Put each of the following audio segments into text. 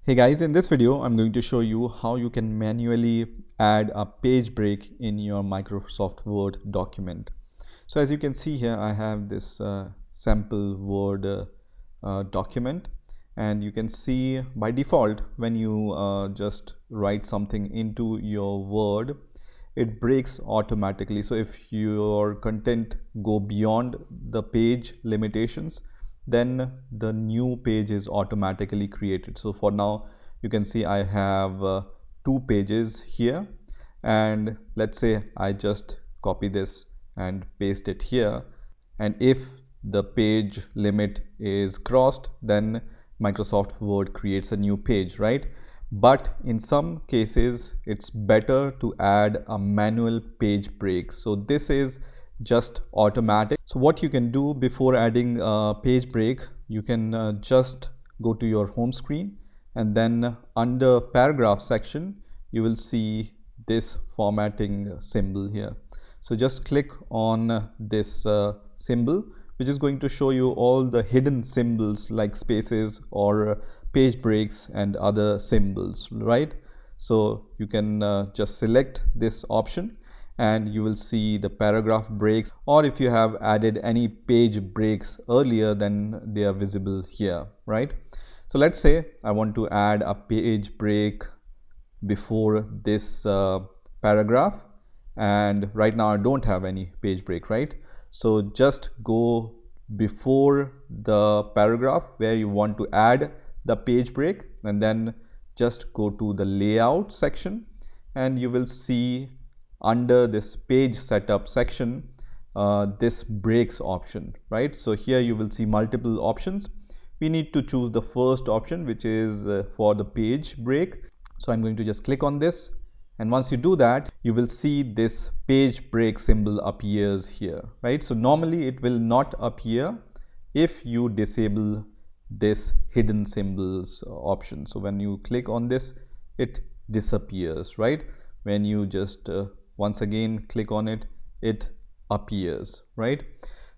Hey guys, in this video I'm going to show you how you can manually add a page break in your Microsoft Word document. So as you can see here, I have this sample Word document, and you can see by default when you just write something into your Word, it breaks automatically. So if your content go beyond the page limitations, then the new page is automatically created. So for now you can see I have 2 pages here, and let's say I just copy this and paste it here, and if the page limit is crossed, then Microsoft Word creates a new page, right? But in some cases it's better to add a manual page break. So this is just automatic. So what you can do before adding a page break, you can just go to your home screen, and then under paragraph section you will see this formatting symbol here. So just click on this symbol, which is going to show you all the hidden symbols like spaces or page breaks and other symbols, right? So you can just select this option and you will see the paragraph breaks, or if you have added any page breaks earlier, then they are visible here, right? So let's say I want to add a page break before this paragraph, and right now I don't have any page break, right? So just go before the paragraph where you want to add the page break, and then just go to the layout section, and you will see under this page setup section this breaks option, right? So here you will see multiple options. We need to choose the first option, which is for the page break. So I'm going to just click on this, and once you do that, you will see this page break symbol appears here, right? So normally it will not appear if you disable this hidden symbols option. So when you click on this, it disappears, right? When you just once again click on it, it appears, right?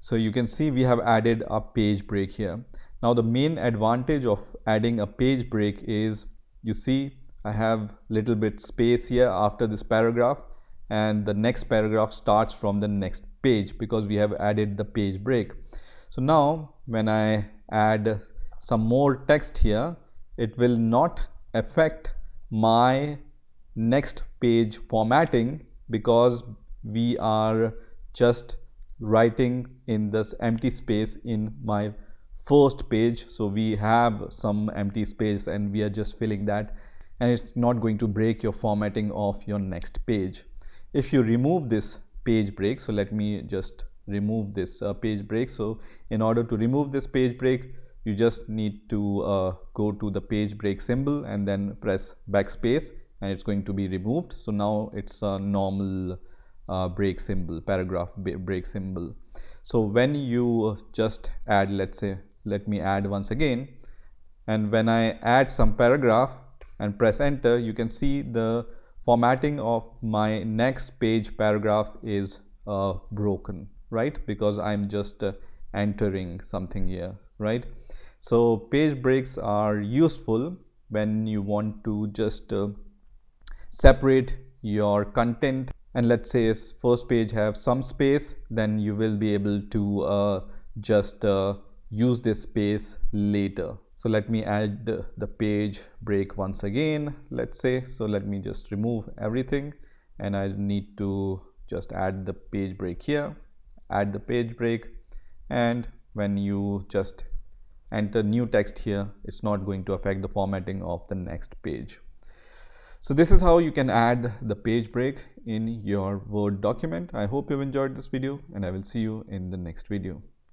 So you can see we have added a page break here. Now the main advantage of adding a page break is, you see I have little bit space here after this paragraph, and the next paragraph starts from the next page because we have added the page break. So now when I add some more text here, it will not affect my next page formatting because we are just writing in this empty space in my first page. So we have some empty space and we are just filling that, and it's not going to break your formatting of your next page. If you remove this page break, so let me just remove this page break. So in order to remove this page break, you just need to go to the page break symbol and then press backspace, and it's going to be removed. So now it's a normal break symbol, paragraph break symbol. So when you just add, let's say, let me add once again, and when I add some paragraph and press enter, you can see the formatting of my next page paragraph is broken, right? Because I'm just entering something here, right? So page breaks are useful when you want to just separate your content, and let's say first page have some space, then you will be able to just use this space later. So let me add the page break once again, let's say. So let me just remove everything, and I need to just add the page break here, add the page break, and when you just enter new text here, it's not going to affect the formatting of the next page. So this is how you can add the page break in your Word document. I hope you've enjoyed this video, and I will see you in the next video.